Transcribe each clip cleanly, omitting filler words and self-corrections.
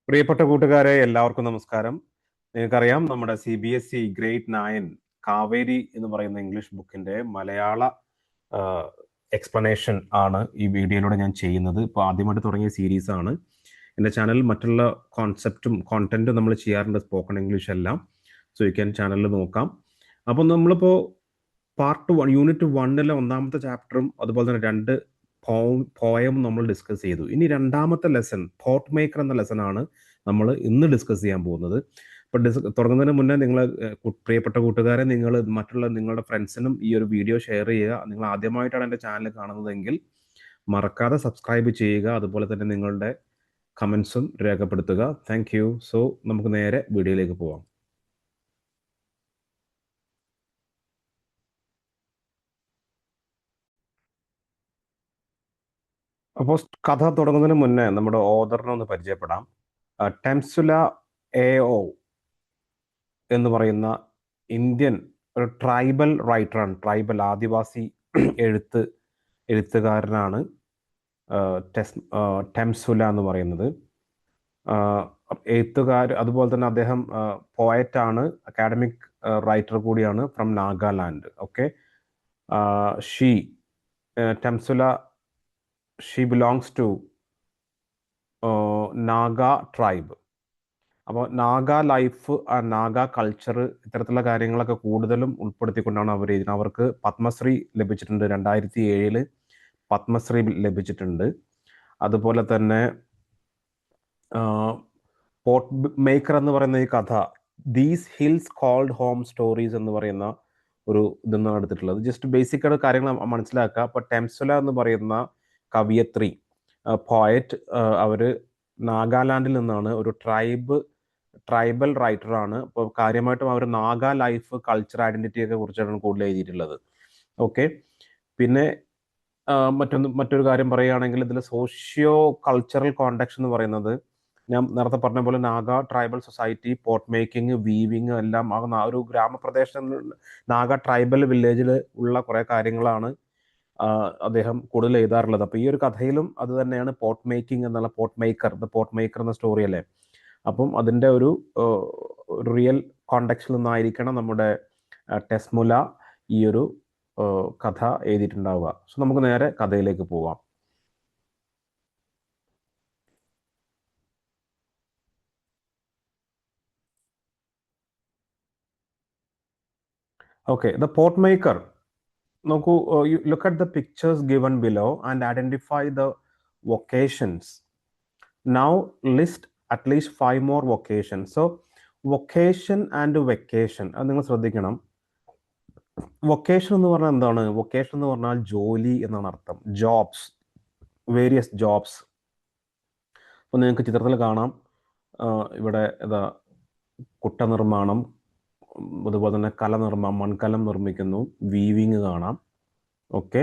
പ്രിയപ്പെട്ട കൂട്ടുകാരെ, എല്ലാവർക്കും നമസ്കാരം. നിങ്ങൾക്കറിയാം, നമ്മുടെ CBSE ഗ്രേഡ് 9 കാവേരി എന്ന് പറയുന്ന ഇംഗ്ലീഷ് ബുക്കിന്റെ മലയാള എക്സ്പ്ലനേഷൻ ആണ് ഈ വീഡിയോയിലൂടെ ഞാൻ ചെയ്യുന്നത്. ഇപ്പോൾ ആദ്യമായിട്ട് തുടങ്ങിയ സീരീസ് ആണ്. എൻ്റെ ചാനലിൽ മറ്റുള്ള കോൺസെപ്റ്റും കോണ്ടന്റും നമ്മൾ ചെയ്യാറുണ്ട്, സ്പോക്കൺ ഇംഗ്ലീഷ് എല്ലാം. സോ യു ക്യാൻ ചാനലിൽ നോക്കാം. അപ്പം നമ്മളിപ്പോൾ പാർട്ട് 1 യൂണിറ്റ് 1 ഒന്നാമത്തെ ചാപ്റ്ററും അതുപോലെ തന്നെ 2 പോയം നമ്മൾ ഡിസ്കസ് ചെയ്തു. ഇനി രണ്ടാമത്തെ ലെസൺ തോട്ട് മേക്കർ എന്ന ലെസൺ ആണ് നമ്മൾ ഇന്ന് ഡിസ്കസ് ചെയ്യാൻ പോകുന്നത്. അപ്പോൾ തുടങ്ങുന്നതിന് മുന്നേ നിങ്ങൾ പ്രിയപ്പെട്ട കൂട്ടുകാരെ, നിങ്ങൾ മറ്റുള്ള നിങ്ങളുടെ ഫ്രണ്ട്സിനും ഈ ഒരു വീഡിയോ ഷെയർ ചെയ്യുക. നിങ്ങൾ ആദ്യമായിട്ടാണ് എൻ്റെ ചാനൽ കാണുന്നതെങ്കിൽ മറക്കാതെ സബ്സ്ക്രൈബ് ചെയ്യുക. അതുപോലെ തന്നെ നിങ്ങളുടെ കമൻസും രേഖപ്പെടുത്തുക. Thank you. സോ നമുക്ക് നേരെ വീഡിയോയിലേക്ക് പോവാം. അപ്പോൾ കഥ തുടങ്ങുന്നതിന് മുന്നേ നമ്മുടെ ഓഥറിനെ ഒന്ന് പരിചയപ്പെടാം. ടെംസുല എഒ എന്ന് പറയുന്ന ഇന്ത്യൻ ഒരു ട്രൈബൽ റൈറ്ററാണ്. ട്രൈബൽ ആദിവാസി എഴുത്തുകാരനാണ് ടെംസുല എന്ന് പറയുന്നത്. അതുപോലെ തന്നെ അദ്ദേഹം പോയറ്റാണ്, അക്കാഡമിക് റൈറ്റർ കൂടിയാണ്, from Nagaland. Okay, Temsula she belongs to Naga tribe. അപ്പോൾ നാഗ ലൈഫ്, നാഗ കൾച്ചർ, ഇത്തരത്തിലുള്ള കാര്യങ്ങളൊക്കെ കൂടുതലും ഉൾപ്പെടുത്തിക്കൊണ്ടാണ് അവർക്ക് പത്മശ്രീ ലഭിച്ചിട്ടുണ്ട്. 2007 പത്മശ്രീ ലഭിച്ചിട്ടുണ്ട്. അതുപോലെ തന്നെ പോട്ട് മേക്കർ എന്ന് പറയുന്ന ഈ കഥ these hills called home stories എന്ന് പറയുന്ന ഒരു ഇതെന്നാണ് എടുത്തിട്ടുള്ളത്. ജസ്റ്റ് ബേസിക് ആയിട്ട് കാര്യങ്ങൾ മനസ്സിലാക്കുക. അപ്പോൾ ടെംസുല എന്ന് പറയുന്ന കവിയത്രി, പോയറ്റ്, അവര് നാഗാലാൻഡിൽ നിന്നാണ്. ഒരു ട്രൈബൽ റൈറ്ററാണ്. അപ്പോൾ കാര്യമായിട്ടും അവർ നാഗ ലൈഫ്, കൾച്ചർ, ഐഡന്റിറ്റിയൊക്കെ കുറിച്ചാണ് കൂടുതൽ എഴുതിയിട്ടുള്ളത്. ഓക്കെ, പിന്നെ മറ്റൊരു കാര്യം പറയുകയാണെങ്കിൽ ഇതിൽ സോഷ്യോ കൾച്ചറൽ കോണ്ടെക്സ്റ്റ് എന്ന് പറയുന്നത്, ഞാൻ നേരത്തെ പറഞ്ഞ പോലെ Naga tribal society, pot making, weaving എല്ലാം ആ ഒരു ഗ്രാമപ്രദേശങ്ങളിൽ, നാഗ ട്രൈബൽ വില്ലേജിൽ ഉള്ള കുറേ കാര്യങ്ങളാണ് അദ്ദേഹം കൂടുതൽ എഴുതാറുള്ളത്. അപ്പോൾ ഈ ഒരു കഥയിലും അത് തന്നെയാണ്, പോട്ട് മേക്കിംഗ് എന്നുള്ള, പോട്ട് മേക്കർ എന്ന സ്റ്റോറി അല്ലേ. അപ്പം അതിൻ്റെ ഒരു റിയൽ കോണ്ടെക്സ്റ്റിൽ നിന്നായിരിക്കണം നമ്മുടെ ടെസ്മുല ഈ ഒരു കഥ എഴുതിയിട്ടുണ്ടാവുക. സോ നമുക്ക് നേരെ കഥയിലേക്ക് പോവാം. Okay, the pot maker. നോക്കൂ, you look at the pictures given below and identify the vocations. Now list at least 5 more vocations. So vocation and vacation അത് നിങ്ങൾ ശ്രദ്ധിക്കണം. വൊക്കേഷൻ എന്ന് പറഞ്ഞാൽ എന്താണ്? വൊക്കേഷൻ എന്ന് പറഞ്ഞാൽ ജോലി എന്നാണ് അർത്ഥം. Jobs, various jobs. അപ്പോൾ നിങ്ങൾക്ക് ചിത്രത്തിൽ കാണാം, ഇവിടെ കുട്ട നിർമ്മാണം, അതുപോലെ തന്നെ മൺകലം നിർമ്മിക്കുന്നു, വീവിങ് കാണാം, ഓക്കെ,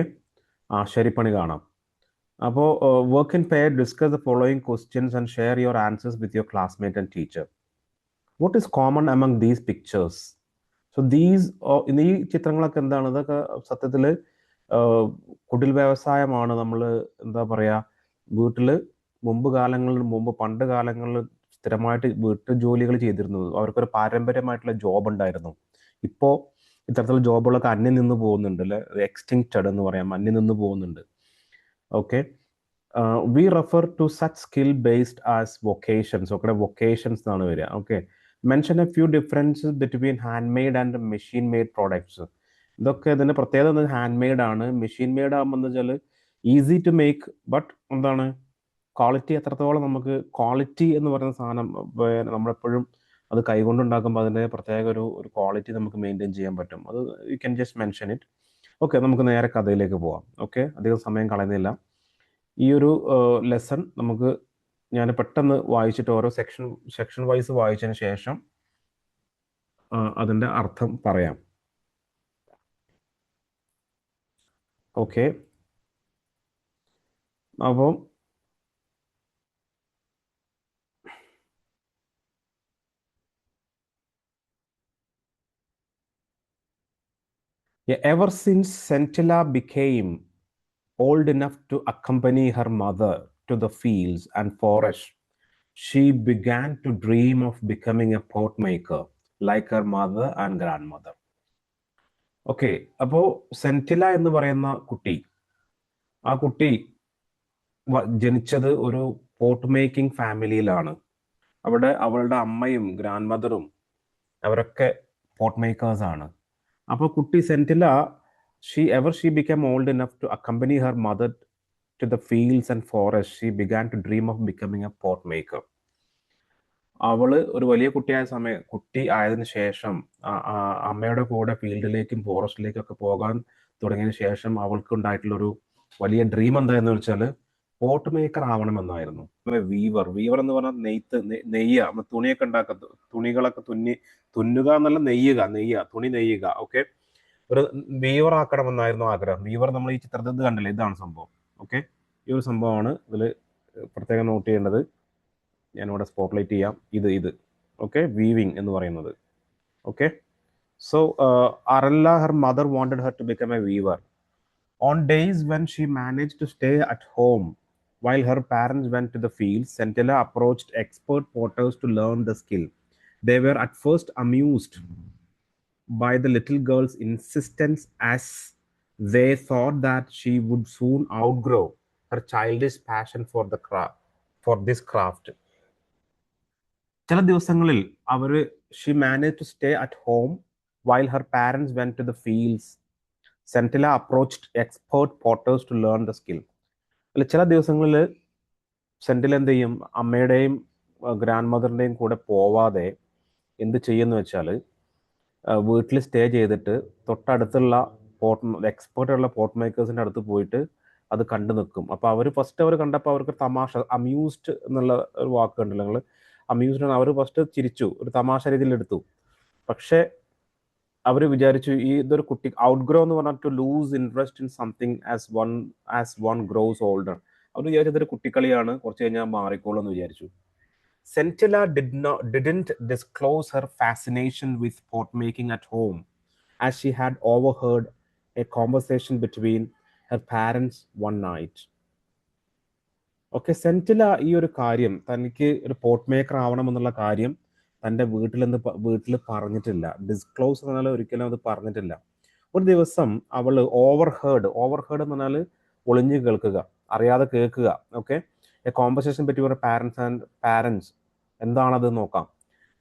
ആശാരിപ്പണി കാണാം. അപ്പോൾ work in pair, discuss the following questions and share your answers with your classmate and teacher. What is common among these pictures? So ഈ ചിത്രങ്ങളൊക്കെ എന്താണ്? ഇതൊക്കെ സത്യത്തിൽ കുടിൽ വ്യവസായമാണ്. നമ്മൾ എന്താ പറയുക, വീട്ടിൽ പണ്ട് കാലങ്ങളിൽ സ്ഥിരമായിട്ട് വീട്ടു ജോലികൾ ചെയ്തിരുന്നത്. അവർക്കൊരു പാരമ്പര്യമായിട്ടുള്ള ജോബ് ഉണ്ടായിരുന്നു. ഇപ്പോൾ ഇത്തരത്തിലുള്ള ജോബുകളൊക്കെ അന്യം നിന്ന് പോകുന്നുണ്ട് അല്ലെ, എക്സ്റ്റിങ്ക്റ്റഡ് എന്ന് പറയാം, അന്യം നിന്ന് പോകുന്നുണ്ട്. Okay, we refer to such skill based as vocations. ഒക്കെ വൊക്കേഷൻസ് എന്നാണ് വരിക. Okay, mention a few differences between hand made and machine made products. ഇതൊക്കെ ഇതിന്റെ പ്രത്യേകത ഹാൻഡ് മെയ്ഡ് ആണ്. മെഷീൻ മെയ്ഡ് ആകുമ്പോൾ എന്ന് വെച്ചാൽ ഈസി ടു മേക്ക്, ബട്ട് എന്താണ്, ക്വാളിറ്റി എത്രത്തോളം, നമുക്ക് ക്വാളിറ്റി എന്ന് പറയുന്ന സാധനം നമ്മളെപ്പോഴും അത് കൈകൊണ്ടുണ്ടാക്കുമ്പോൾ അതിൻ്റെ പ്രത്യേക ഒരു ക്വാളിറ്റി നമുക്ക് മെയിൻറ്റെയിൻ ചെയ്യാൻ പറ്റും. അത് you can just mention it. Okay, നമുക്ക് നേരെ കഥയിലേക്ക് പോവാം. ഓക്കെ, അധികം സമയം കളയുന്നില്ല. ഈ ഒരു ലെസൺ ഞാൻ പെട്ടെന്ന് വായിച്ചിട്ട് ഓരോ സെക്ഷൻ വൈസ് വായിച്ചതിന് ശേഷം അതിൻ്റെ അർത്ഥം പറയാം. ഓക്കെ, അപ്പോൾ ever since Centilla became old enough to accompany her mother to the fields and forests, she began to dream of becoming a pot maker like her mother and grandmother. Okay, അപ്പോൾ സെന്റില എന്ന് പറയുന്ന കുട്ടി, ആ കുട്ടി ജനിച്ചത് ഒരു pot making ഫാമിലിയിലാണ്. അവിടെ അവളുടെ അമ്മയും ഗ്രാൻഡ് മദറും അവരൊക്കെ പോട്ട് മേക്കേഴ്സ് ആണ്. അപ്പോൾ കുട്ടി സെന്റില she became old enough to accompany her mother to the fields and forests, she began to dream of becoming a pot maker. അവള് ഒരു വലിയ കുട്ടി ആയതിനു ശേഷം അമ്മയുടെ കൂടെ ഫീൽഡിലേക്കും ഫോറസ്റ്റിലേക്കും ഒക്കെ പോകാൻ തുടങ്ങിയതിനു ശേഷം അവൾക്ക് ഉണ്ടായിട്ടുള്ളൊരു വലിയ ഡ്രീം എന്തായെന്ന് വെച്ചാൽ പോട്ട് മേക്കർ ആവണമെന്നായിരുന്നു. വീവർ എന്ന് പറഞ്ഞാൽ നെയ്യുക, തുണിയൊക്കെ ഉണ്ടാക്കുക, തുണികളൊക്കെ തുന്നുക എന്നല്ല, തുണി നെയ്യുക. ഓക്കെ, ഒരു വീവർ ആക്കണമെന്നായിരുന്നു ആഗ്രഹം. വീവർ നമ്മൾ ഈ ചിത്രത്തിൽ കണ്ടില്ലേ, ഇതാണ് സംഭവം. ഓക്കെ, ഈ ഒരു സംഭവമാണ് ഇതിൽ പ്രത്യേകം നോട്ട് ചെയ്യേണ്ടത്. ഞാനിവിടെ സ്പോട്ട്ലൈറ്റ് ചെയ്യാം. ഇത് ഓക്കെ, വീവിങ് എന്ന് പറയുന്നത്. Okay, so Arella, her mother wanted her to become a weaver. On days when she managed to stay at home while her parents went to the fields, Centella approached expert potters to learn the skill. They were at first amused by the little girl's insistence, as they thought that she would soon outgrow her childish passion for this craft. ചില ദിവസങ്ങളിൽ she managed to stay at home while her parents went to the fields. Centilla approached expert potters to learn the skill. ചില ദിവസങ്ങളിൽ സെന്റില എന്ത് ചെയ്യും, അമ്മയുടെയും grand മദറിൻ്റെയും കൂടെ പോവാതെ എന്ത് ചെയ്യുമെന്ന് വെച്ചാൽ വീട്ടിൽ സ്റ്റേ ചെയ്തിട്ട് തൊട്ടടുത്തുള്ള എക്സ്പേർട്ടുള്ള പോട്ട് മേക്കേഴ്സിൻ്റെ അടുത്ത് പോയിട്ട് അത് കണ്ടു നിൽക്കും. അപ്പോൾ അവർ കണ്ടപ്പോൾ അവർക്ക് തമാശ, അമ്യൂസ്ഡ് എന്നുള്ള ഒരു വാക്ക് കണ്ടില്ല നിങ്ങൾ, അമ്യൂസ്ഡ് ആണ്. അവർ ഫസ്റ്റ് ചിരിച്ചു, ഒരു തമാശ രീതിയിൽ എടുത്തു. പക്ഷേ അവർ വിചാരിച്ചു ഇതൊരു കുട്ടി ഔട്ട്ഗ്രോ എന്ന് പറഞ്ഞാൽ to lose interest in something as one grows older. അവർ വിചാരിച്ചു ഇതൊരു കുട്ടിക്കളിയാണ്, കുറച്ച് കഴിഞ്ഞാൽ മാറിക്കോളൂ എന്ന് വിചാരിച്ചു. Centilla didn't disclose her fascination with pot making at home, as she had overheard a conversation between her parents one night. Okay, Sentila ഈ ഒരു കാര്യം, തനിക്ക് ഒരു പോട്ട് മേക്കർ ആവണമെന്നുള്ള കാര്യം തൻ്റെ വീട്ടിൽ പറഞ്ഞിട്ടില്ല. ഡിസ്ക്ലോസ് എന്ന് പറഞ്ഞാൽ ഒരിക്കലും അത് പറഞ്ഞിട്ടില്ല. ഒരു ദിവസം അവൾ ഓവർഹേർഡ് എന്ന് പറഞ്ഞാൽ ഒളിഞ്ഞു കേൾക്കുക, അറിയാതെ കേൾക്കുക. Okay, a conversation between your parents. എന്താണത് നോക്കാം.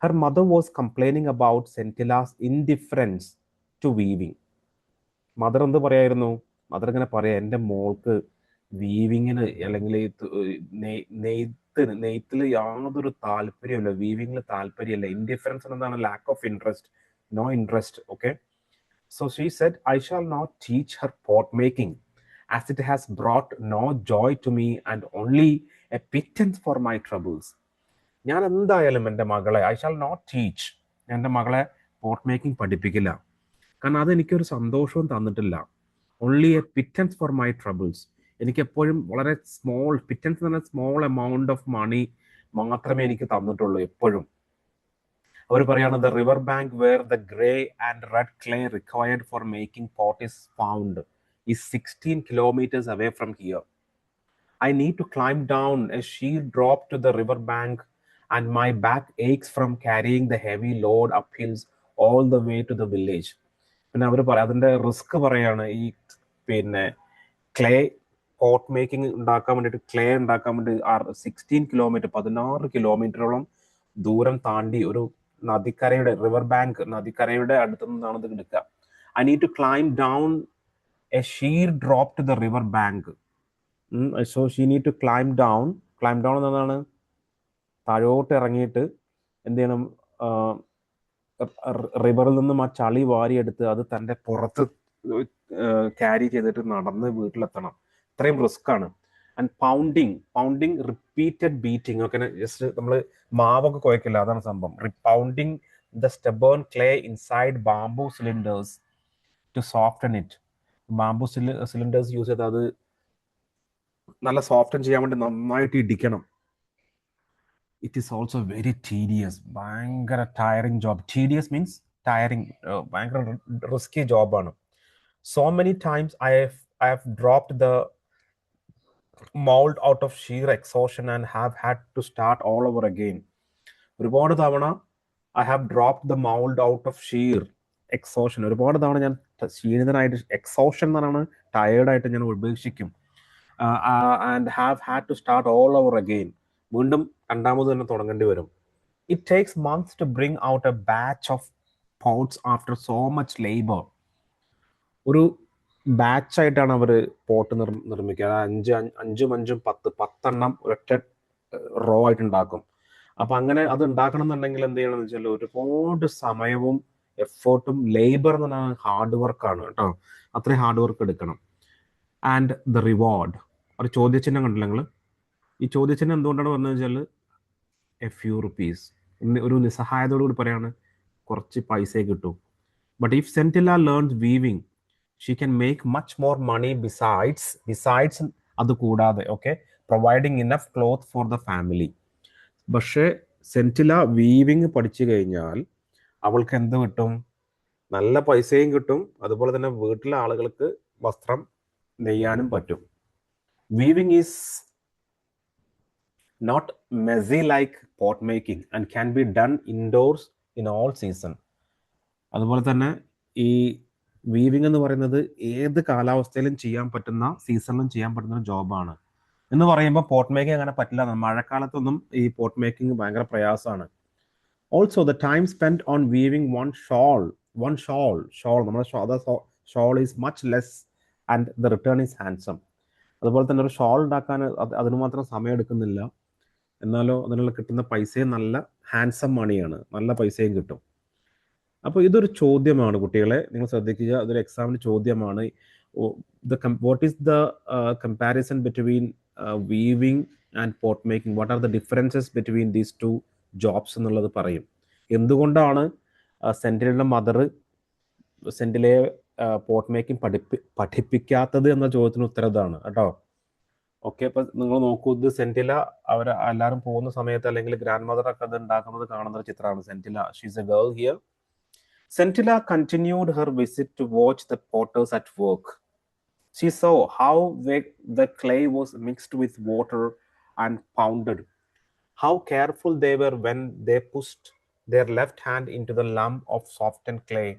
Her mother was complaining about Sentila's indifference to weaving. Mother എന്ത് പറയായിരുന്നു? മദർ ഇങ്ങനെ പറയാം, എൻ്റെ മോൾക്ക് വീവിങ്ങിന് അല്ലെങ്കിൽ നെയ്ത്തിൽ യാതൊരു താല്പര്യമില്ല, വീവിങ്ങിൽ താല്പര്യമില്ല. ഇൻഡിഫറൻസ് എന്താണ്? Lack of interest, no interest. Okay, so she said, I shall not teach her pot making as it has brought no joy to me and only a pittance for my troubles. ഞാൻ എന്തായാലും എൻ്റെ മകളെ, I shall not teach, എൻ്റെ മകളെ pot making പഠിപ്പിക്കില്ല, കാരണം അതെനിക്കൊരു സന്തോഷവും തന്നിട്ടില്ല. Only a pittance for my troubles. എനിക്ക് എപ്പോഴും വളരെ സ്മോൾ, പിറ്റൻസ് എന്ന് പറഞ്ഞാൽ സ്മോൾ എമൗണ്ട് ഓഫ് മണി മാത്രമേ എനിക്ക് തന്നിട്ടുള്ളൂ എപ്പോഴും. അവർ പറയാണ്, the river bank where the grey and red clay required for making pot is found is 16 kilometers away from here. I need to climb down a sheer drop to the river bank and my back aches from carrying the heavy load up hills all the way to the village. പിന്നെ അവർ അതിൻ്റെ risk പറയാണ്. ഈ clay pot making ഉണ്ടാക്കാൻ വേണ്ടിയിട്ട്, clay ഉണ്ടാക്കാൻ വേണ്ടി 16 kilometre, 16 കിലോമീറ്ററോളം ദൂരം താണ്ടി ഒരു നദിക്കരയുടെ, റിവർ ബാങ്ക് നദിക്കരയുടെ അടുത്ത് നിന്നാണ് ഇത് എടുക്കുക. I need to climb down a sheer drop to the river bank. So she need to climb down എന്നതാണ് താഴോട്ട് ഇറങ്ങിയിട്ട് എന്ത് ചെയ്യണം, റിവറിൽ നിന്നും ആ ചളി വാരിയെടുത്ത് അത് തൻ്റെ പുറത്ത് ക്യാരി ചെയ്തിട്ട് നടന്ന് വീട്ടിലെത്തണം. ഇത്രയും റിസ്ക് ആണ്. And pounding repeated beating. Okay, just നമ്മൾ മാവൊക്കെ കുഴക്കില്ല, അതാണ് സംഭവം. Pounding the stubborn clay inside bamboo cylinders to soften it. Bamboo cylinders use ചെയ്ത് അത് നല്ല സോഫ്റ്റൻ ചെയ്യാൻ വേണ്ടി നന്നായിട്ട് ഇടിക്കണം. It is also very tedious, ഭയങ്കര tiring job. Tedious means tiring, ഭയങ്കര റിസ്കി ജോബാണ്. So many times I have dropped the mold out of sheer exhaustion and have had to start all over again. ഒരുപാട് തവണ I have drop the mould out of sheer exhaustion. ഒരുപാട് തവണ ഞാൻ ക്ഷീണിതനായിട്ട്, exhaustion എന്ന് പറയുന്നത് ടയേർഡായിട്ട് ഞാൻ ഉപേക്ഷിക്കും. And have had to start all over again. വീണ്ടും രണ്ടാമത് തന്നെ തുടങ്ങേണ്ടി വരും. It takes months to bring out a batch of pots after so much labour. ഒരു ബാച്ചായിട്ടാണ് അവർ പോട്ട് നിർമ്മിക്കുക. അഞ്ചും 10 ഒരൊറ്റ റോ ആയിട്ട് ഉണ്ടാക്കും. അപ്പൊ അങ്ങനെ അത് ഉണ്ടാക്കണം എന്നുണ്ടെങ്കിൽ എന്ത് ചെയ്യണമെന്ന് വെച്ചാൽ ഒരുപാട് സമയവും എഫേർട്ടും, ലേബർ എന്ന് പറഞ്ഞാൽ ഹാർഡ് വർക്കാണ് കേട്ടോ. അത്രയും ഹാർഡ് വർക്ക് എടുക്കണം. ആൻഡ് ദ റിവാർഡ്, ഒരു ചോദ്യചിഹ്നം കണ്ടില്ല നിങ്ങൾ? ഈ ചോദ്യചിഹ്നം എന്തുകൊണ്ടാണ് പറഞ്ഞത് വെച്ചാൽ എ ഫ്യൂ റുപ്പീസ്, ഒരു നിസ്സഹായതയോടുകൂടി പറയാണ് കുറച്ച് പൈസയെ കിട്ടും. But if Sentila learns weaving she can make much more money besides അത് കൂടാതെ, okay, providing enough cloth for the family. പക്ഷേ സെന്റില വീവിങ് പഠിച്ചു കഴിഞ്ഞാൽ അവൾക്ക് എന്ത് കിട്ടും? നല്ല പൈസയും കിട്ടും, അതുപോലെ തന്നെ വീട്ടിലെ ആളുകൾക്ക് വസ്ത്രം നെയ്യാനും പറ്റും. Weaving is not messy like pot making and can be done indoors in all season. അതുപോലെ തന്നെ ഈ വീവിങ് എന്ന് പറയുന്നത് ഏത് കാലാവസ്ഥയിലും ചെയ്യാൻ പറ്റുന്ന, സീസണിലും ചെയ്യാൻ പറ്റുന്ന ഒരു ജോബാണ്. എന്ന് പറയുമ്പോൾ പോട്ട് മേക്കിംഗ് അങ്ങനെ പറ്റില്ല. മഴക്കാലത്തൊന്നും ഈ പോട്ട് മേക്കിംഗ് ഭയങ്കര പ്രയാസമാണ്. Also the time spend on weaving one shawl നമ്മുടെ shawl is much less and the return is handsome. അതുപോലെ തന്നെ ഒരു ഷോൾ ഉണ്ടാക്കാൻ അതിന് മാത്രം സമയം എടുക്കുന്നില്ല, എന്നാലോ അതിനുള്ള കിട്ടുന്ന പൈസയും നല്ല ഹാൻസം മണിയാണ്, നല്ല പൈസയും കിട്ടും. അപ്പോൾ ഇതൊരു ചോദ്യമാണ് കുട്ടികളെ, നിങ്ങൾ ശ്രദ്ധിക്കുക, അതൊരു എക്സാമിന് ചോദ്യമാണ്. What is the comparison between weaving and pot making, what are the differences between these two jobs എന്നുള്ളത് പറയും. എന്തുകൊണ്ടാണ് സെന്റിലയുടെ മദർ സെന്റിലയെ പോട്ട് മേക്കിംഗ് പഠിപ്പിക്കാത്തത് എന്ന ചോദ്യത്തിന് ഉത്തരം ഇതാണ് കേട്ടോ. ഓക്കെ, അപ്പൊ നിങ്ങൾ നോക്കൂ, ഇത് സെന്റില അവർ എല്ലാവരും പോകുന്ന സമയത്ത് അല്ലെങ്കിൽ ഗ്രാൻഡ് മദർ ഒക്കെ അത് ഉണ്ടാക്കുന്നത് കാണുന്ന ഒരു ചിത്രമാണ്. Sentila, she's a girl here. Centilla continued her visit to watch the potters at work. She saw how the clay was mixed with water and pounded, how careful they were when they pushed their left hand into the lump of softened clay,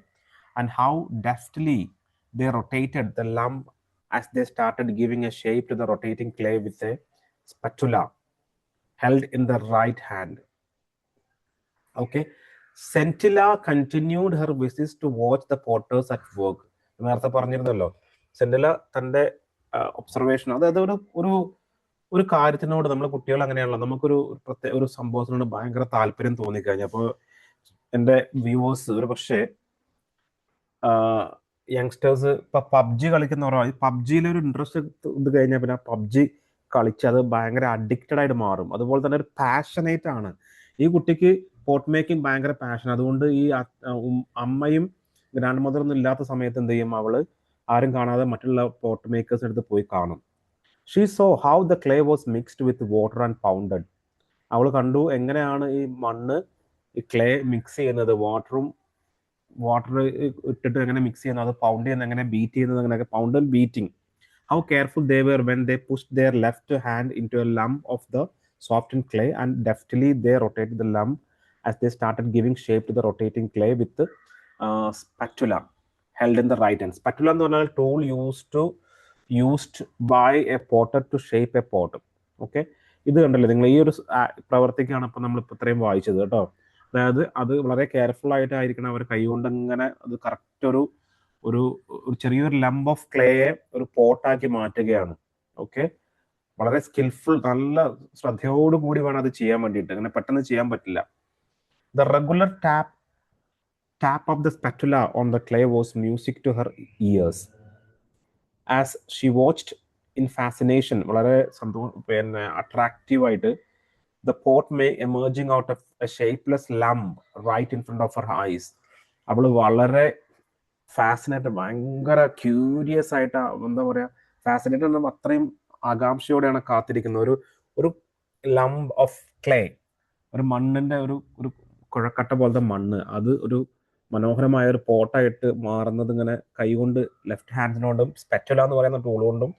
and how deftly they rotated the lump as they started giving a shape to the rotating clay with a spatula held in the right hand. Okay. Sentila continued her visits to watch the potters at work. നേരത്തെ പറഞ്ഞിരുന്നല്ലോ, സെന്റില തന്റെ observation, അതായത് ഒരു കാര്യത്തിനോട്, നമ്മൾ കുട്ടികൾ അങ്ങനെയാണല്ലോ, നമുക്കൊരു ഒരു സംഭവത്തിനോട് ഭയങ്കര താല്പര്യം തോന്നിക്കഴിഞ്ഞാൽ, അപ്പോൾ എൻ്റെ വ്യൂവേഴ്സ് ഒരു പക്ഷേ യങ്സ്റ്റേഴ്സ് ഇപ്പൊ പബ്ജി കളിക്കുന്നവരോ, പബ്ജിയിലെ ഒരു ഇൻട്രസ്റ്റ് ഇത് കഴിഞ്ഞാൽ പിന്നെ പബ്ജി കളിച്ച് അത് ഭയങ്കര അഡിക്റ്റഡ് ആയിട്ട് മാറും. അതുപോലെ തന്നെ ഒരു പാഷനേറ്റ് ആണ് ഈ കുട്ടിക്ക്. പോട്ട് മേക്കിംഗ് ഭയങ്കര പാഷൻ. അതുകൊണ്ട് ഈ അമ്മയും ഗ്രാൻഡ് മദറൊന്നും ഇല്ലാത്ത സമയത്ത് എന്ത് ചെയ്യും, അവള് ആരും കാണാതെ മറ്റുള്ള പോട്ട് മേക്കേഴ്സ് അടുത്ത് പോയി കാണും. She saw how the clay was mixed with water and pounded. അവൾ കണ്ടു എങ്ങനെയാണ് ഈ മണ്ണ്, ഈ ക്ലേ മിക്സ് ചെയ്യുന്നത്, വാട്ടർ ഇട്ടിട്ട് എങ്ങനെ മിക്സ് ചെയ്യുന്നത്, അത് പൗണ്ട് ചെയ്യുന്നത് എങ്ങനെ, ബീറ്റ് ചെയ്യുന്നത് എങ്ങനെയൊക്കെ, pound and beating. How careful they were when they pushed their left hand into a lump of the softened clay and deftly they rotated the lump as they started giving shape to the rotating clay with the spatula held in the right hand. Spatula എന്ന് പറഞ്ഞാൽ tool used by a potter to shape a pot. Okay, ഇത് കണ്ടല്ലോ നിങ്ങൾ, ഈ ഒരു പ്രവർത്തിക്കാണ് ഇപ്പൊ നമ്മൾ ഇപ്പൊ ഇത്രയും വായിച്ചത് കേട്ടോ. അതായത് അത് വളരെ കെയർഫുൾ ആയിട്ടായിരിക്കണം അവർ കൈകൊണ്ട് ഇങ്ങനെ അത് കറക്റ്റ് ഒരു ചെറിയൊരു ലംപ് ഓഫ് ക്ലേയെ ഒരു പോട്ടാക്കി മാറ്റുകയാണ്. ഓക്കെ, വളരെ സ്കിൽഫുൾ, നല്ല ശ്രദ്ധയോടുകൂടി വേണം അത് ചെയ്യാൻ വേണ്ടിയിട്ട്, അങ്ങനെ പെട്ടെന്ന് ചെയ്യാൻ പറ്റില്ല. The regular tap of the spatula on the clay was music to her ears as she watched in fascination. വളരെ പിന്നെ അട്രാക്റ്റീവായിട്ട് the pot emerging out of a shapeless lump right in front of her eyes. അവൾ വളരെ fascinate, ഭയങ്കര curious ആയിട്ട്, എന്താ പറയാ, fascinate എന്ന അത്രയും ആകാംക്ഷയോടെയാണ് കാത്തിരിക്കുന്നത്. ഒരു ലംപ് ഓഫ് ക്ലേ, ഒരു മണ്ണിന്റെ ഒരു കുഴക്കട്ട പോലത്തെ മണ്ണ്, അത് ഒരു മനോഹരമായ ഒരു പോട്ടായിട്ട് മാറുന്നത് ഇങ്ങനെ കൈകൊണ്ട്, ലെഫ്റ്റ് ഹാൻഡിനോണ്ടും സ്പെറ്റുല എന്ന് പറയുന്ന ടൂൾ കൊണ്ടും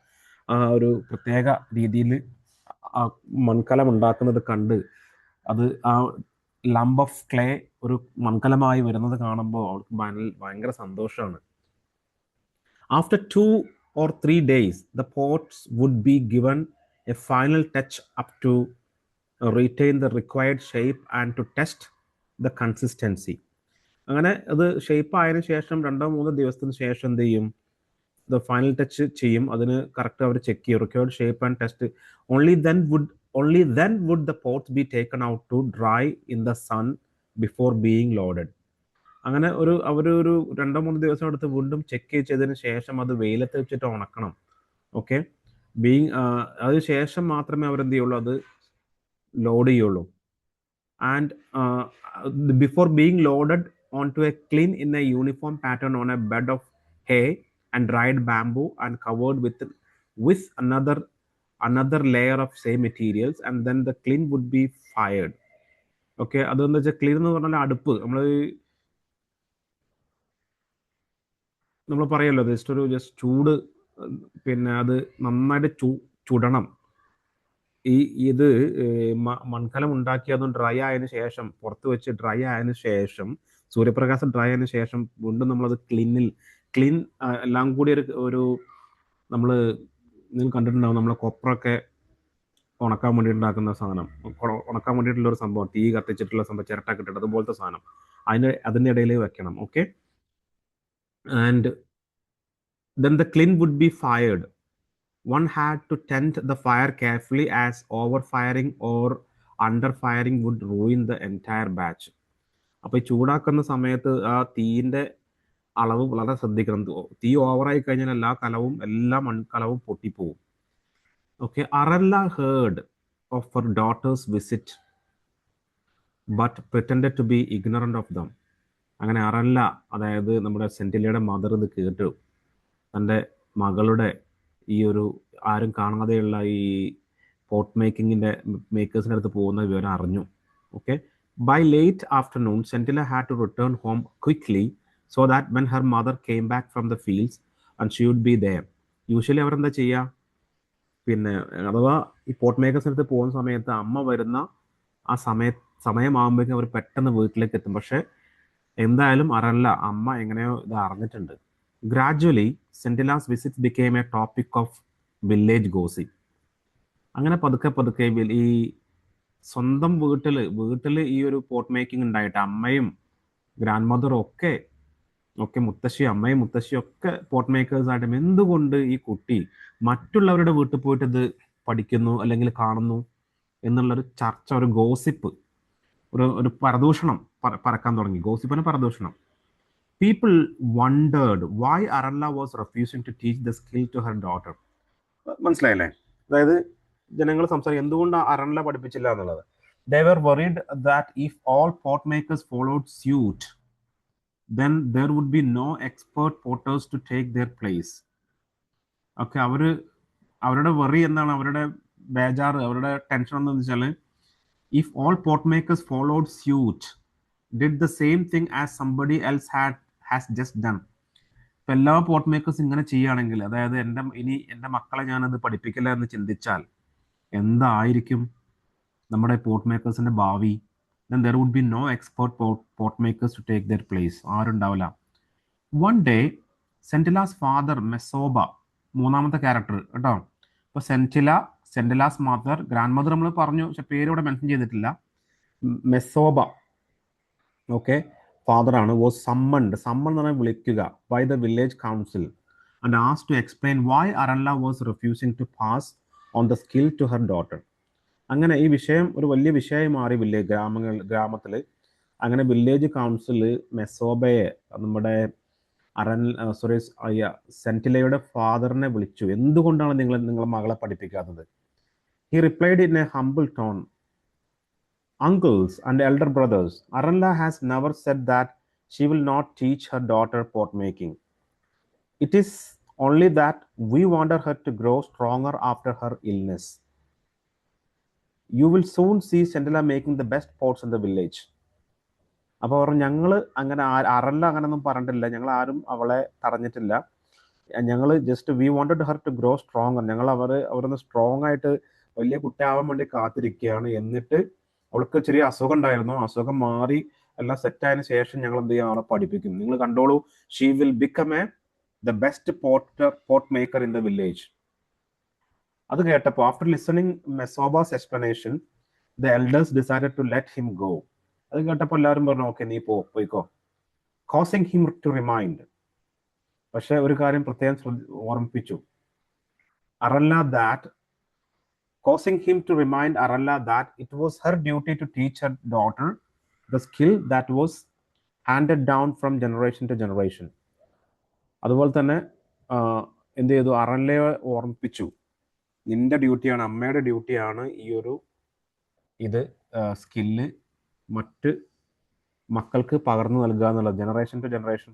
ആ ഒരു പ്രത്യേക രീതിയിൽ ആ മൺകലം ഉണ്ടാക്കുന്നത് കണ്ട് അത് ആ ലംബ് ഓഫ് ക്ലേ ഒരു മൺകലമായി വരുന്നത് കാണുമ്പോൾ അവൾക്ക് ഭയങ്കര സന്തോഷമാണ്. After 2 or 3 days, the pots would be given a final touch up to retain the required shape and to test the consistency. അങ്ങനെ അത് ഷേപ്പ് ആയതിനു ശേഷം 2-3 ദിവസത്തിന് ശേഷം എന്ത് ചെയ്യും, ദ ഫൈനൽ ടച്ച് ചെയ്യും. അതിന് കറക്റ്റ് അവർ ചെക്ക് ചെയ്യും, required shape and test. Only then would the pots be taken out to dry in the sun before being loaded. അങ്ങനെ അവരൊരു 2-3 ദിവസം എടുത്ത് വീണ്ടും ചെക്ക് ചെയ്തതിന് ശേഷം അത് വെയിലത്ത് വെച്ചിട്ട് ഉണക്കണം. ഓക്കെ, അതിന് ശേഷം മാത്രമേ അവരെന്ത് ചെയ്യുള്ളൂ, അത് ലോഡ് ചെയ്യുള്ളൂ. And before being loaded onto a clean in a uniform pattern on a bed of hay and dried bamboo and covered with another layer of same materials, and then the clean would be fired. Okay, അതെന്ന് വെച്ചാൽ clean എന്ന് പറഞ്ഞാൽ അടുപ്പ്, നമ്മൾ പറയല്ലോ just ചൂട്, പിന്നെ അത് നന്നായിട്ട് ചുടണം. ഇത് മൺകലം ഉണ്ടാക്കി അതും ഡ്രൈ ആയതിനു ശേഷം പുറത്ത് വെച്ച് ഡ്രൈ ആയതിനു ശേഷം സൂര്യപ്രകാശം ഡ്രൈ ആയതിനു ശേഷം വീണ്ടും നമ്മളത് ക്ലീൻ എല്ലാം കൂടി ഒരു നമ്മൾ നിങ്ങൾ കണ്ടിട്ടുണ്ടാവും, നമ്മളെ കൊപ്രൊക്കെ ഉണക്കാൻ വേണ്ടി ഉണ്ടാക്കുന്ന സാധനം, ഉണക്കാൻ വേണ്ടിയിട്ടുള്ള ഒരു സംഭവം, തീ കത്തിച്ചിട്ടുള്ള സംഭവം, ചിരട്ട കിട്ടിട്ട് അതുപോലത്തെ സാധനം അതിൻ്റെ ഇടയിൽ വെക്കണം. Okay, and then the clean would be fired. One had to tend the fire carefully, as overfiring or underfiring would ruin the entire batch. അപ്പോൾ ഈ ചൂടാക്കുന്ന സമയത്ത് ആ തീയിൻ്റെ അളവ് വളരെ ശ്രദ്ധിക്കണം. തീ ഓവറായി കഴിഞ്ഞാൽ എല്ലാ മൺകലവും പൊട്ടിപ്പോവും. Okay, Arella heard of her daughter's visit but pretended to be ignorant of them. അങ്ങനെ അറല്ല, അതായത് നമ്മുടെ സെന്റിലയുടെ മദർ, ഇത് കേട്ടു. തൻ്റെ മകളുടെ ഈ ഒരു ആരും കാണാതെയുള്ള ഈ പോട്ട് മേക്കേഴ്സിൻ്റെ അടുത്ത് പോകുന്ന വിവരം അറിഞ്ഞു. Okay, by late afternoon Sentila had to return home quickly so that when her mother came back from the fields and she would be there. Usually അവരെന്താ ചെയ്യുക, പിന്നെ അഥവാ ഈ പോട്ട് മേക്കേഴ്സിൻ്റെ അടുത്ത് പോകുന്ന സമയത്ത് അമ്മ വരുന്ന ആ സമയമാകുമ്പോഴേക്കും അവർ പെട്ടെന്ന് വീട്ടിലേക്ക് എത്തും. പക്ഷെ എന്തായാലും അറിയില്ല, അമ്മ എങ്ങനെയോ ഇത് അറിഞ്ഞിട്ടുണ്ട്. Gradually Sentila's visit became a topic of village gossip. അങ്ങനെ പതുക്കെ ഈ സ്വന്തം വീട്ടിൽ ഈ ഒരു പോട്ട് മേക്കിംഗ് ഉണ്ടായിട്ട് അമ്മയും ഗ്രാൻഡ് മദറും ഒക്കെ അമ്മയും മുത്തശ്ശിയും ഒക്കെ പോട്ട് മേക്കേഴ്സ് ആയിട്ടും എന്തുകൊണ്ട് ഈ കുട്ടി മറ്റുള്ളവരുടെ വീട്ടിൽ പോയിട്ട് ഇത് പഠിക്കുന്നു അല്ലെങ്കിൽ കാണുന്നു എന്നുള്ളൊരു ചർച്ച, ഒരു ഗോസിപ്പ്, ഒരു പരദൂഷണം പരക്കാൻ തുടങ്ങി. ഗോസിപ്പിന് പരദൂഷണം. People wondered why Arella was refusing to teach the skill to her daughter. മനസ്സിലായില്ലേ? അതായത് ജനങ്ങൾ സംസാരിക്കും എന്തുകൊണ്ട് അറല്ല പഠിപ്പിച്ചില്ല എന്നുള്ളത്. They were worried that if all pot makers followed suit, then there would be no expert potters to take their place. Okay, അവരുടെ വെറി എന്താണ്, അവരുടെ ബേജാറ്, അവരുടെ ടെൻഷൻ എന്ന് വെച്ചാൽ if all pot makers followed suit, did the same thing as somebody else has just done. ഇപ്പം എല്ലാ pot makers ഇങ്ങനെ ചെയ്യുകയാണെങ്കിൽ, അതായത് എൻ്റെ മക്കളെ ഞാനത് പഠിപ്പിക്കില്ല എന്ന് ചിന്തിച്ചാൽ എന്തായിരിക്കും നമ്മുടെ പോട്ട് മേക്കേഴ്സിന്റെ ഭാവി? then there would be no expert pot makers to take their place. ആരുണ്ടാവില്ല. One day Sentila's father Mesoba, മൂന്നാമത്തെ ക്യാരക്ടർ കേട്ടോ. ഇപ്പൊ സെന്റിലാസ് മദർ, ഗ്രാൻഡ് മദർ നമ്മൾ പറഞ്ഞു, പക്ഷെ പേര് ഇവിടെ മെൻഷൻ ചെയ്തിട്ടില്ല. മെസോബ, ഓക്കെ, ഫാദറാണ്. വാസ് സമ്മൺഡ് എന്ന് പറഞ്ഞാൽ വിളിക്കുക, by the village council and asked to explain why Arella was refusing to pass on the skill to her daughter. അങ്ങനെ ഈ വിഷയം ഒരു വലിയ വിഷയമായി മാറി ഗ്രാമത്തിൽ. അങ്ങനെ വില്ലേജ് കൗൺസിൽ മെസോബയെ, നമ്മുടെ സെന്റിലയുടെ ഫാദറിനെ വിളിച്ചു. എന്തുകൊണ്ടാണ് നിങ്ങളെ മകളെ പഠിപ്പിക്കാത്തത്? He replied in a humble tone, uncles and elder brothers, Arella has never said that she will not teach her daughter pot making. It is only that we want her to grow stronger after her illness. You will soon see Sentila making the best pots in the village. അപ്പോൾ ഞങ്ങൾ അങ്ങനെ അറല്ല അങ്ങനെയൊന്നും പറഞ്ഞിട്ടില്ല, ഞങ്ങൾ ആരും അവളെ തടഞ്ഞിട്ടില്ല. ഞങ്ങൾ just we wanted her to grow strong. ഞങ്ങൾ അവരൊന്ന് സ്ട്രോങ് ആയിട്ട് വലിയ കുട്ടിയാവാൻ വേണ്ടി കാത്തിരിക്കുകയാണ്. എന്നിട്ട് അവൾക്ക് ചെറിയ അസുഖം ഉണ്ടായിരുന്നു, അസുഖം മാറി എല്ലാം സെറ്റായതിനു ശേഷം ഞങ്ങൾ എന്ത് ചെയ്യാം, അവളെ പഠിപ്പിക്കും. നിങ്ങൾ കണ്ടോളൂ, she will become the best pot maker in the village. അത് കേട്ടപ്പോൾ after listening Mesoba's explanation the elders decided to let him go. അത് കേട്ടപ്പോൾ എല്ലാവരും പറഞ്ഞു, ഓക്കെ നീ പോയിക്കോ. കോസിംഗ് ഹിം ടു റിമൈൻഡ്, പക്ഷെ ഒരു കാര്യം പ്രത്യേകം ഓർമ്മിപ്പിച്ചു, Arella that causing him to remind Arella that it was her duty to teach her daughter the skill that was handed down from generation to generation. അതുപോലെ തന്നെ എന്ത് ചെയ്തു, അറല്ലയെ ഓർമ്മിപ്പിച്ചു, നിന്റെ ഡ്യൂട്ടിയാണ്, അമ്മയുടെ ഡ്യൂട്ടിയാണ് ഇത് സ്കില്ല് മറ്റ് മക്കൾക്ക് പകർന്നു നൽകുക എന്നുള്ളത്, ജനറേഷൻ ടു ജനറേഷൻ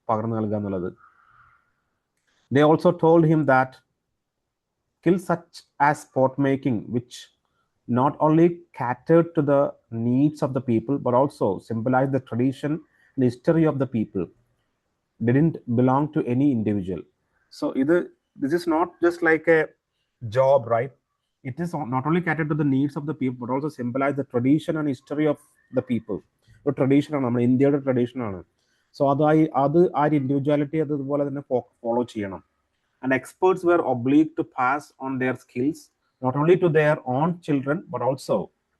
പകർന്നു നൽകുക എന്നുള്ളത്. They also told him that skills such as pot making, which not only catered to the needs of the people but also symbolized the tradition and history of the people, didn't belong to any individual. So this is not just like a job, right? It is not only catered to the needs of the people but also symbolize the tradition and history of the people. ഒരു ട്രഡീഷനാണ്, നമ്മുടെ ഇന്ത്യയുടെ ട്രഡീഷനാണ്. So അത് ആ individuality അതുപോലെ തന്നെ follow ചെയ്യണം. And experts were obliged to pass on their skills not only to their own children but also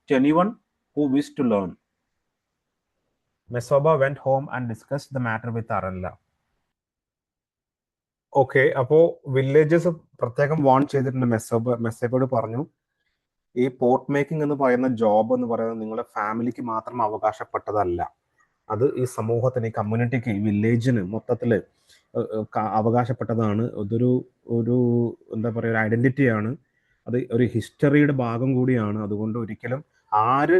to anyone who wished to learn. Mesoba went home and discussed the matter with Arella. Okay, അപ്പോൾ villages പ്രത്യേകം warn ചെയ്തിട്ടുണ്ട്. മെസ്സോബയോട് പറഞ്ഞു, ഈ pot making എന്ന് പറയുന്ന job എന്ന് പറയുന്നത് നിങ്ങളുടെ ഫാമിലിക്ക് മാത്രം അവകാശപ്പെട്ടതല്ല, അത് ഈ സമൂഹത്തിന്, ഈ കമ്മ്യൂണിറ്റിക്ക്, ഈ വില്ലേജിന് മൊത്തത്തിൽ അവകാശപ്പെട്ടതാണ്. ഒരു എന്താ പറയുക, ഒരു ഐഡന്റിറ്റിയാണ്, അത് ഒരു ഹിസ്റ്ററിയുടെ ഭാഗം കൂടിയാണ്. അതുകൊണ്ട് ഒരിക്കലും ആര്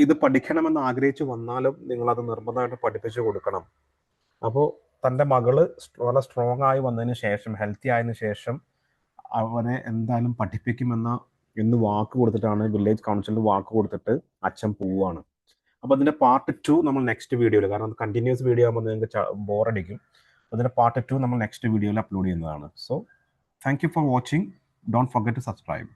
ഇത് പഠിക്കണമെന്ന് ആഗ്രഹിച്ചു വന്നാലും നിങ്ങളത് നിർബന്ധമായിട്ട് പഠിപ്പിച്ചു കൊടുക്കണം. അപ്പോൾ തൻ്റെ മകള് വളരെ സ്ട്രോങ് ആയി വന്നതിന് ശേഷം, ഹെൽത്തി ആയതിനു ശേഷം അവനെ എന്തായാലും പഠിപ്പിക്കുമെന്ന് വാക്ക് കൊടുത്തിട്ടാണ്, വില്ലേജ് കൗൺസിലിന് വാക്ക് കൊടുത്തിട്ട് അച്ഛൻ പോവുകയാണ്. അപ്പോൾ അതിൻ്റെ പാർട്ട് 2 നമ്മൾ നെക്സ്റ്റ് വീഡിയോയിൽ, കാരണം കണ്ടിന്യൂസ് വീഡിയോ ആകുമ്പോൾ നിങ്ങൾക്ക് ബോറടിക്കും, അതിൻ്റെ പാർട്ട് 2 നമ്മൾ നെക്സ്റ്റ് വീഡിയോയിൽ അപ്ലോഡ് ചെയ്യുന്നതാണ്. So thank you for watching. Don't forget to subscribe.